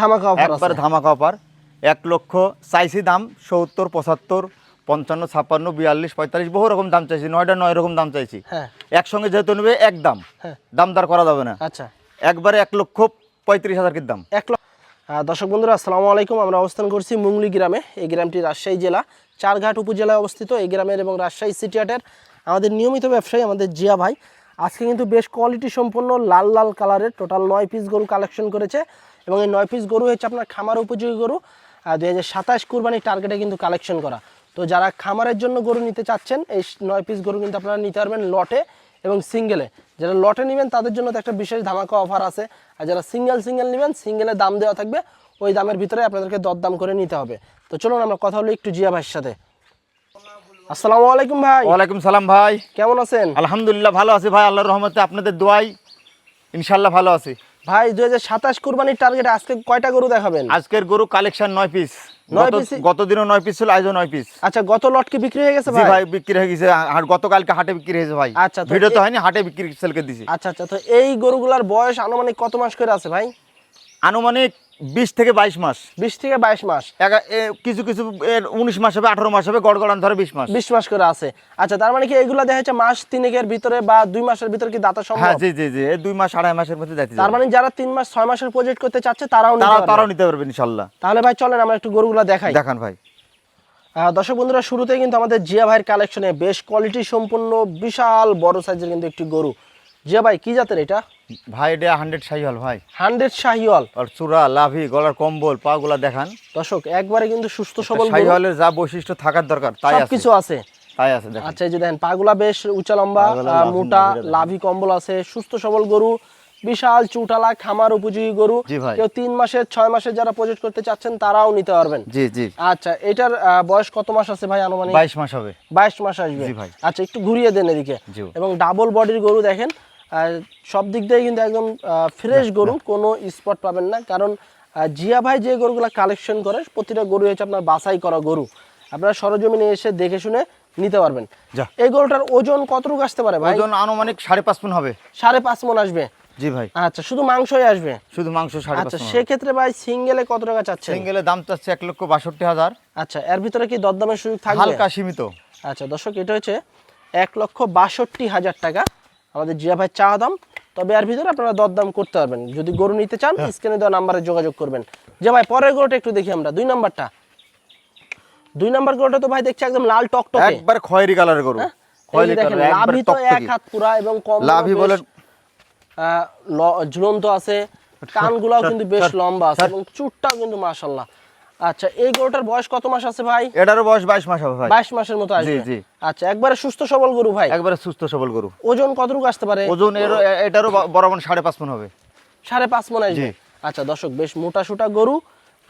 ধামাকা অফার একবার ধামাকা অফার। 1 লক্ষ চাইছি দাম 70, 75, 55, 56, 42, 45 বহু রকম দাম চাইছি, 9টা 9 রকম দাম চাইছি। হ্যাঁ একসঙ্গে যেহেতু নেবে এক দাম, হ্যাঁ দাম দর করা যাবে না। আচ্ছা একবারে 1,35,000 কি দাম। 1 লক্ষ। দর্শক বন্ধুরা আসসালামু আলাইকুম। আমরা অবস্থান করছি মুংলি গ্রামে। এই গ্রামটি রাজশাহী জেলা চারঘাট উপজেলায় অবস্থিত। এই গ্রামের এবং রাজশাহী সিটি হাটের আমাদের নিয়মিত ব্যবসায়ী আমাদের জিয়া ভাই আজকে কিন্তু বেশ কোয়ালিটি সম্পন্ন লাল লাল কালারের টোটাল 9 পিস গরু কালেকশন করেছে এবং এই 9 পিস গরু হচ্ছে আপনার খামার উপযোগী গরু। 2027 কুরবানির টার্গেটে কিন্তু কালেকশন করা। তো যারা খামারের জন্য গরু নিতে চাচ্ছেন এই 9 পিস গরু কিন্তু আপনারা নিতে পারবেন লটে এবং সিঙ্গেলে। যারা লটে নেবেন তাদের জন্য তো একটা বিশেষ ধামাকা অফার আছে, আর যারা সিঙ্গেল নেবেন সিঙ্গেলের দাম দেওয়া থাকবে, ওই দামের ভিতরে আপনাদেরকে দরদাম করে নিতে হবে। তো চলুন আমরা কথা বলি একটু জিয়া ভাইয়ের সাথে। আসসালামু আলাইকুম ভাই। ওয়ালাইকুম সালাম ভাই, কেমন আছেন? আলহামদুলিল্লাহ ভালো আছি ভাই, আল্লাহর রহমতে আপনাদের দোয়াই ইনশাআল্লাহ ভালো আছি ভাই। 2027 কুরবানির টার্গেটে আজকে কয়টা গরু দেখাবেন? আজকের গরু কালেকশন 9 পিস। 9 পিস। গতদিনও 9 পিস ছিল, আজও 9 পিস। আচ্ছা, গত লট কি বিক্রি হয়ে গেছে জি ভাই? ভাই বিক্রি হয়ে গেছে, আর গতকালকে হাটে বিক্রি হয়েছে ভাই। আচ্ছা, তো ভিডিও তো হয়নি, হাটে বিক্রি সেলকে দিছি। আচ্ছা, তো এই গরুগুলার বয়স আনুমানিক কত মাস করে আছে ভাই? আনুমানিক 20 থেকে 22 মাস। 20 থেকে 22 মাস। কিছু কিছু 19 মাস হবে, 18 মাস হবে, গড়গড়ান ধরে 20 মাস। 20 মাস করে আছে। আচ্ছা, তার মানে কি এগুলা দেখা যাচ্ছে মাস 3 ভিতরে বা 2 মাসের ভিতরে কি দাতা সম্ভব? হ্যাঁ জি জি জি, এই 2 মাস 2.5 মাসের মধ্যে যাইতে। তার মানে যারা 3 মাস 6 মাসের প্রজেক্ট করতে চাচ্ছে তারাও নিতে পারবে ইনশাআল্লাহ। তাহলে ভাই চলেন আমরা একটু গরুগুলা দেখাই। দেখান ভাই। দর্শক বন্ধুরা, শুরুতেই কিন্তু আমাদের জিয়া ভাইয়ের কালেকশনে বেশ কোয়ালিটি সম্পন্ন বিশাল বড় সাইজের কিন্তু একটি গরু। জিয়া ভাই কি জাতের এটা? ভাই এটা 100 শাহিওয়াল ভাই। 100 শাহিওয়াল। আর চূড়া, লাভি, গলার কম্বল, পাগুলা দেখান। দর্শক একবারে কিন্তু সুস্থ সবল গরু। শাহিওয়ালের যা বৈশিষ্ট্য থাকার দরকার তাই আছে, সবকিছু আছে। তাই আছে দেখেন। আচ্ছা, এই যে দেখেন পাগুলা বেশ উঁচা লম্বা, মোটা, লাভি কম্বল আছে, সুস্থ সবল গরু, বিশাল চুটালা খামার উপযোগী গরু। কেউ 3 মাসের 6 মাসের যারা প্রজেক্ট করতে চাচ্ছেন তারাও নিতে পারবেন। জি জি। আচ্ছা, এটার বয়স কত মাস আছে ভাই আনুমানিক? 22 মাস হবে। 22 মাস আসবে। জি ভাই। আচ্ছা, একটু ঘুরিয়ে দেন এদিকে। এবং ডাবল বডির গরু দেখেন, সব দিক দিয়ে কিন্তু একদম ফ্রেশ গরু, কোনো স্পট পাবেন না। কারণ জিয়া ভাই যে গরুগুলা কালেকশন করে প্রতিটা গরু হচ্ছে আপনার বাছাই করা গরু, আপনারা সরজমিনে এসে দেখে শুনে নিতে পারবেন। এই গরুটার ওজন কতটুকু আসতে পারে ভাই? ওজন আনুমানিক 5.5 মণ হবে। 5.5 মণ আসবে। জি ভাই। আচ্ছা, শুধু মাংসই আসবে? শুধু মাংস 5.5 আচ্ছা, সেক্ষেত্রে ভাই সিঙ্গেলে কত টাকা চাচ্ছেন? সিঙ্গেলে দাম চাচ্ছে 1,62,000। আচ্ছা, এর ভিতরে কি দরদামের সুযোগ থাকবে? হালকা সীমিত। আচ্ছা দর্শক, এটা হচ্ছে 1,62,000 টাকা আমাদের জিয়া ভাই চা দাম। তবে এর ভিতরে আপনারা দরদাম করতে পারবেন। যদি গরু নিতে চান স্ক্রিনে দেওয়া নাম্বারে যোগাযোগ করবেন। যে ভাই পরের গরুটা একটু দেখি আমরা, 2 নাম্বারটা। 2 নাম্বার গরুটা তো ভাই দেখছি একদম লাল টকটকে, একবার খয়েরি কালারের গরু। খয়েরি কালার, একবার লাভি তো টকটকে। এক হাত পুরা এবং কম লাভি বলে ঝুলন্ত আছে, কানগুলাও কিন্তু বেশ লম্বা আছে এবং চুটটাও কিন্তু মাশাআল্লাহ। আচ্ছা, এই গরুটার বয়স কত মাস আছে ভাই? এটারও বয়স 22 মাস হবে ভাই। 22 মাসের মতো আসবে। জি জি। আচ্ছা, একবারে সুস্থ সবল গরু ভাই? একবারে সুস্থ সবল গরু। ওজন কতটুকু আসতে পারে? ওজন এটারও বরাবর 5.5 মণ হবে। 5.5 মণ আসবে। আচ্ছা দর্শক, বেশ মোটা সোটা গরু,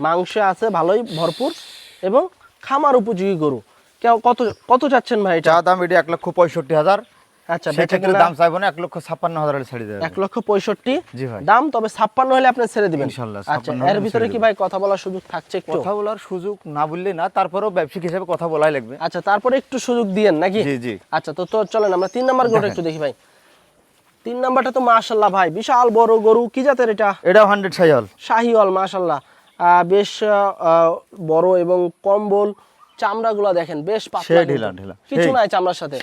মাংস আছে ভালোই ভরপুর এবং খামার উপযোগী গরু। কত কত চাচ্ছেন ভাই এটা? চা দাম এটা 1,65,000। আচ্ছা, সেক্ষেত্রে দাম চাইবো না, 1,56,000 ছেড়ে দেবে। 1,65,000 জি ভাই। দাম, তবে 56 হলে আপনি ছেড়ে দিবেন ইনশাআল্লাহ। আচ্ছা, এর ভিতরে কি ভাই কথা বলার সুযোগ থাকছে? একটু কথা বলার সুযোগ না বললে না, তারপরেও ব্যবসায়িক হিসেবে কথা বলাই লাগবে। আচ্ছা, তারপরে একটু সুযোগ দিয়েন নাকি? জি জি। আচ্ছা, তো চলেন আমরা 3 নাম্বার গরুটা একটু দেখি ভাই। 3 নাম্বারটা তো মাশাআল্লাহ ভাই বিশাল বড় গরু। কি জাতের এটা? এটাও 100 শাহিওয়াল। শাহিওয়াল মাশাআল্লাহ। বেশ বড় এবং কম্বল, চামড়াগুলো দেখেন বেশ পাতলা, কিছু নাই চামড়ার সাথে,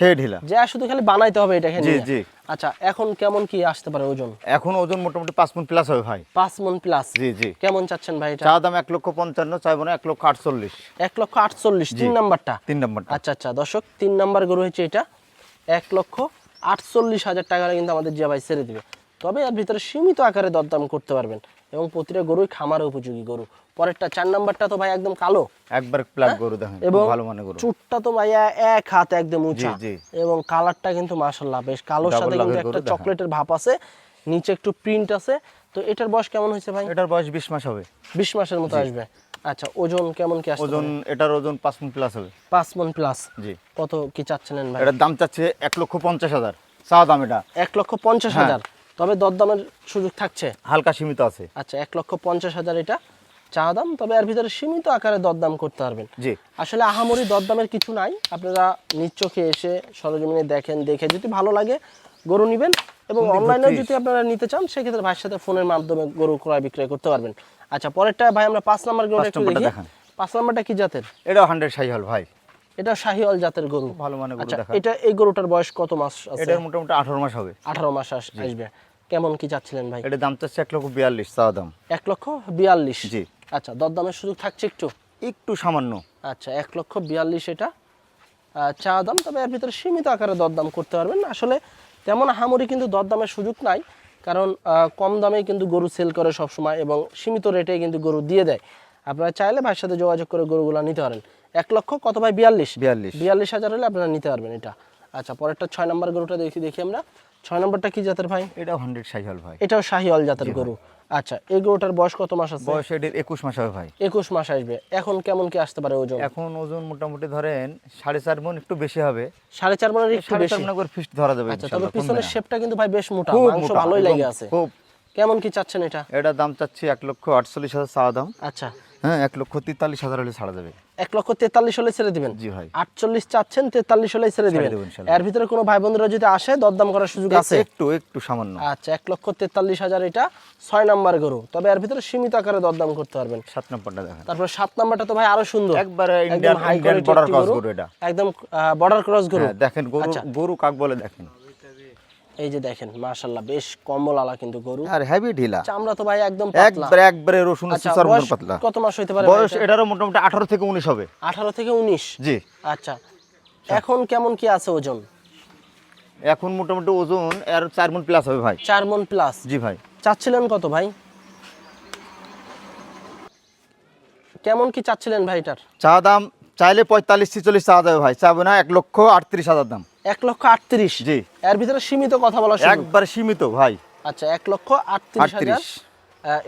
যা শুধু খালি বানাইতে হবে এটাকে নিয়ে। জি জি। আচ্ছা, এখন কেমন কি আসতে পারে ওজন? এখন ওজন মোটামুটি 5 মণ প্লাস হবে ভাই। 5 মণ প্লাস। জি জি। কেমন চাচ্ছেন ভাই এটা? চা দাম 1,55,000, চাইবো না 1,48,000। 1,48,000। 3 নাম্বারটা? 3 নাম্বারটা। আচ্ছা আচ্ছা দর্শক, 3 নাম্বার গরু হচ্ছে এটা। 1,48,000 টাকা কিন্তু আমাদের জিয়া ভাই ছেড়ে দিবে। তবে এর ভিতরে সীমিত আকারে দরদাম করতে পারবেন এবং প্রতিটা গরুই খামার উপযোগী গরু। পরেরটা 4 নাম্বারটা তো ভাই একদম কালো, একবার প্লাগ গরু দেখেন, ভালো মানে গরু। চুটটা তো ভাই এক হাত একদম উঁচা এবং কালারটা কিন্তু মাশাআল্লাহ বেশ কালোর সাথে কিন্তু একটা চকলেটের ভাব আছে, নিচে একটু প্রিন্ট আছে। তো এটার বয়স কেমন হয়েছে ভাই? এটার বয়স 20 মাস হবে। 20 মাসের মতো আসবে। আচ্ছা, ওজন কেমন কি আসবে? ওজন এটার ওজন 5 মণ প্লাস হবে। 5 মণ প্লাস। জি। কত কি চাচ্ছিলেন ভাই? এটার দাম চাচ্ছে 1,50,000। চা দাম এটা 1,50,000। তবে দরদামের সুযোগ থাকছে? হালকা সীমিত আছে। আচ্ছা, 1,50,000 এটা চা দাম, তবে এর ভিতরে সীমিত আকারে দরদাম করতে পারবেন। জি। আসলে আহামরি দরদামের কিছু নাই, আপনারা নিজ চোখে এসে সরজমিনে দেখেন, দেখে যদি ভালো লাগে গরু নেবেন এবং অনলাইনেও যদি আপনারা নিতে চান সেক্ষেত্রে ভাইয়ের সাথে ফোনের মাধ্যমে গরু ক্রয় বিক্রয় করতে পারবেন। আচ্ছা, পরেরটা ভাই আমরা 5 নাম্বার গরুটা 5 একটু নম্বরটা দেখি। দেখান। 5 নাম্বারটা কি জাতের? এটাও 100 শাহিওয়াল ভাই, এটা শাহিওয়াল জাতের গরু। ভালো মানে গরু আচ্ছা, দেখান। এটা এই গরুটার বয়স কত মাস আছে? এটার মোটামুটি 18 মাস হবে। 18 মাস আসবে। কেমন কি চাচ্ছিলেন ভাই? এটার দাম চাচ্ছে 1,42,000 চাওয়া দাম। 1,42,000। জি। আচ্ছা, দরদামের সুযোগ থাকছে একটু? একটু সামান্য। আচ্ছা, 1,42,000 এটা চা দাম, তবে এর ভিতরে সীমিত আকারে দরদাম করতে পারবেন। আসলে তেমন আহামরি কিন্তু দরদামের সুযোগ নাই, কারণ কম দামে কিন্তু গরু সেল করে সব সময় এবং সীমিত রেটে কিন্তু গরু দিয়ে দেয়। আপনারা চাইলে ভাইয়ের সাথে যোগাযোগ করে গরুগুলো নিতে পারেন। 1 লক্ষ কত ভাই? 42,000 হলে আপনারা নিতে পারবেন এটা। আচ্ছা, পরেরটা 6 নাম্বার গরুটা দেখি আমরা। 6 নাম্বারটা কি জাতের ভাই? এটাও 100 শাহিওয়াল ভাই। এটাও শাহিওয়াল জাতের গরু। আচ্ছা, এই গরুটার বয়স কত মাস আছে? বয়স এটির 21 মাস হবে ভাই। 21 মাস আসবে। এখন কেমন কি আসতে পারে ওজন? এখন ওজন মোটামুটি ধরেন 4.5 মণ, একটু বেশি হবে। 4.5 মণের একটু 4.5 বেশি। মণ করে ফিক্সড ধরা যাবে আচ্ছা, তবে ইনশাআল্লাহ, কমবে পিছনের না। শেপটা কিন্তু ভাই বেশ মোটা, খুব মাংস মোটা, ভালোই একদম লাগে আছে। খুব। কেমন কি চাচ্ছেন এটা? এটার দাম চাচ্ছি 1,48,000 চাওয়া দাম। আচ্ছা, হ্যাঁ, 1,43,000 হলে ছাড়া যাবে। 1,43,000 হলে ছেড়ে দিবেন? জি ভাই। 48 চাচ্ছেন, 43 হলে ছেড়ে দিবেন। দেবো ইনশাআল্লাহ। এর ভিতরে কোনো ভাই বোনরা যদি আসে দরদাম করার সুযোগ আছে? একটু সামান্য। আচ্ছা, 1,43,000 এটা 6 নাম্বার গরু, তবে এর ভিতরে সীমিত আকারে দরদাম করতে পারবেন। 7 নম্বরটা দেখেন। তারপর 7 নাম্বারটা তো ভাই আরো সুন্দর, একবারে একদম Indian high quality border cross গরু এটা। একদম বর্ডার ক্রস গরু। হ্যাঁ, দেখেন গরু কাক বলে দেখেন। এই যে দেখেন, মাশাআল্লাহ বেশ কম্বল আলা কিন্তু গরু। আর হেভি ঢিলা। চামড়া তো ভাই একদম পাতলা, একবারে রসুন আচ্ছা, সুসার মতো বয়স পাতলা। কত মাস হইতে পারে? বয়স এটারও মোটামুটি 18 থেকে 19 হবে। 18 থেকে 19। জি। আচ্ছা, এখন কেমন কি আছে ওজন? এখন মোটামুটি ওজন এর 4 মণ প্লাস হবে ভাই। 4 মণ প্লাস। জি ভাই। চাচ্ছিলেন কত ভাই? কেমন কি চাচ্ছিলেন ভাই এটার? চা দাম চাইলে 45-46 চাওয়া যাবে ভাই, চাবে না। 1,38,000 দাম। 1,38,000। জি। এর ভিতরে সীমিত কথা বলা শুরু। একবার সীমিত ভাই। আচ্ছা, 1,38,000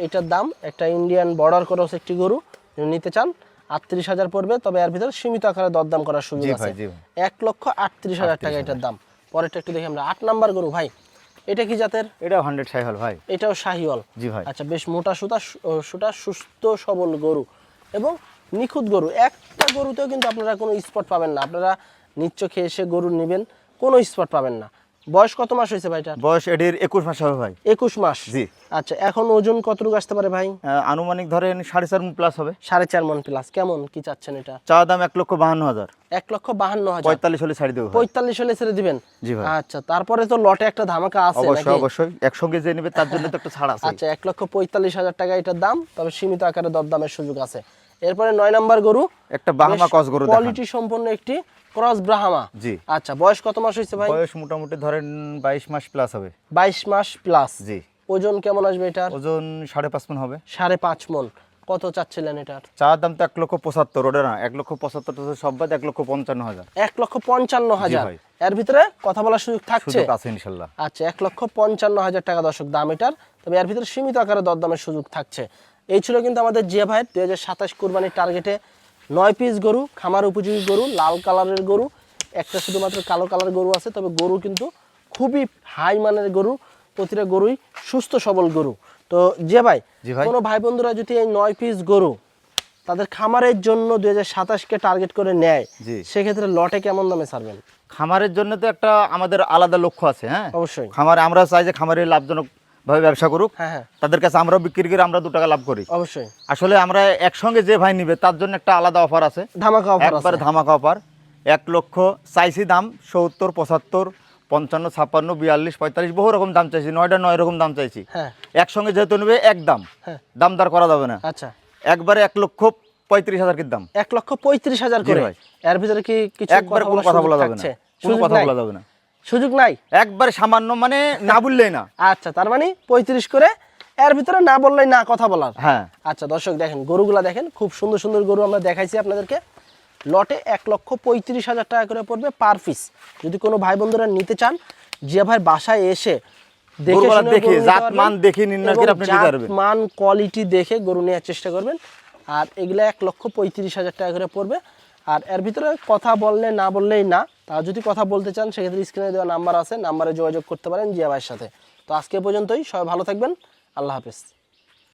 এটার দাম। একটা ইন্ডিয়ান বর্ডার ক্রস একটি গরু যদি নিতে চান 38,000 পড়বে, তবে এর ভিতরে সীমিত আকারে দরদাম করার সুযোগ জি আছে। ভাই, জি ভাই। 1,38,000 টাকা এটার দাম। পরেরটা একটু দেখি আমরা। 8 নাম্বার গরু ভাই, এটা কি জাতের? এটাও 100 শাহিওয়াল ভাই। এটাও শাহিওয়াল। জি ভাই। আচ্ছা, বেশ মোটা সুটা সুস্থ সবল গরু এবং নিখুঁত গরু। একটা গরুতেও কিন্তু আপনারা কোনো স্পট পাবেন না। আপনারা নিচ্ছ খেয়ে এসে গরু নেবেন, কোনো স্পট পাবেন না। বয়স কত মাস হয়েছে ভাইটা? বয়স এটির 21 মাস হবে ভাই। 21 মাস। জি। আচ্ছা, এখন ওজন কতটুকু আসতে পারে ভাই? আনুমানিক ধরেন 4.5 মণ প্লাস হবে। 4.5 মণ প্লাস। কেমন কি চাচ্ছেন এটা? চা দাম 1,52,000। 1,52,000। 45 হলে ছাড়ি দেবো ভাই। 45 হলে ছেড়ে দিবেন? জি ভাই। আচ্ছা, তারপরে তো লটে একটা ধামাকা আছে নাকি? অবশ্যই একসঙ্গে যে নেবে তার জন্য তো একটা ছাড় আছে। আচ্ছা, 1,45,000 টাকা এটার দাম, তবে সীমিত আকারে দরদামের সুযোগ আছে। এরপরে 9 নাম্বার গরু, একটা বাহামা ক্রস গরু দেখান। কোয়ালিটি সম্পন্ন একটি ক্রস ব্রাহ্মা। জি। আচ্ছা, বয়স কত মাস হয়েছে ভাই? বয়স মোটামুটি ধরেন 22 মাস প্লাস হবে। 22 মাস প্লাস। জি। ওজন কেমন আসবে এটার? ওজন 5.5 মণ হবে। 5.5 মণ। কত চাচ্ছিলেন এটার? চা দাম তো 1,75,000 ওটা না, 1,75,000 সব বাদ 1,55,000। 1,55,000। জি ভাই। এর ভিতরে কথা বলার সুযোগ থাকছে? সুযোগ আছে ইনশাআল্লাহ। আচ্ছা, 1,55,000 টাকা দর্শক দাম এটার, তবে এর ভিতরে সীমিত আকারে দরদামের সুযোগ থাকছে। এই ছিল কিন্তু আমাদের জিয়া ভাইয়ের 2027 কুরবানির টার্গেটে 9 পিস গরু, খামার উপযোগী গরু, লাল কালারের গরু, একটা শুধুমাত্র কালো কালার গরু আছে। তবে গরু কিন্তু খুবই হাই মানের গরু, প্রতিটা গরুই সুস্থ সবল গরু। তো জিয়া ভাই, জি ভাই। কোনো ভাই বন্ধুরা যদি এই 9 পিস গরু তাদের খামারের জন্য 2027-কে টার্গেট করে নেয়, জি। সেক্ষেত্রে লটে কেমন দামে ছাড়বেন? খামারের জন্য তো একটা আমাদের আলাদা লক্ষ্য আছে। হ্যাঁ, অবশ্যই। খামারে আমরা চাই যে খামারে লাভজনক ভাবে ব্যবসা করুক। হ্যাঁ হ্যাঁ, তাদের কাছে আমরাও বিক্রি করে আমরা 2 টাকা লাভ করি। অবশ্যই। আসলে আমরা একসঙ্গে যে ভাই নিবে তার জন্য একটা আলাদা অফার আছে, ধামাকা অফার একবার আছে। ধামাকা অফার। 1 লক্ষ চাইছি দাম 70, 75, 55, 56, 42, 45 বহু রকম দাম চাইছি। 9 রকম দাম চাইছি। হ্যাঁ একসঙ্গে যেহেতু নেবে এক দাম, হ্যাঁ। দাম দর করা যাবে না। আচ্ছা, একবারে 1,35,000 কি দাম। 1,35,000 জি করে। ভাই। এর ভিতরে কি কিছু একবার কোনো কথা বলা যাবে না, কোনো সুযোগ কথা নাই? বলা যাবে না। সুযোগ নাই। একবারে সামান্য, মানে না বললেই না। আচ্ছা, তার মানে 35 করে, এর ভিতরে না বললেই না কথা বলার। হ্যাঁ। আচ্ছা দর্শক, দেখেন গরুগুলা দেখেন, খুব সুন্দর সুন্দর গরু আমরা দেখাইছি আপনাদেরকে। লটে 1,35,000 টাকা করে পড়বে পার পিস। যদি কোনো ভাই বন্ধুরা নিতে চান, জিয়া ভাইয়ের বাসায় এসে দেখে গরুগুলা শুনে দেখে, গরু নিতে জাত পারবেন মান দেখে নির্ণয় করে এবং আপনি নিতে জাত পারবেন। মান কোয়ালিটি দেখে গরু নেওয়ার চেষ্টা করবেন। আর এগুলা 1,35,000 টাকা করে পড়বে। আর এর ভিতরে কথা বললে না বললেই না। তা যদি কথা বলতে চান, সেক্ষেত্রে স্ক্রিনে দেওয়া নাম্বার আছে, নাম্বারে যোগাযোগ করতে পারেন জিয়া ভাইয়ের সাথে। তো আজকে পর্যন্তই, সবাই ভালো থাকবেন। আল্লাহ হাফেজ।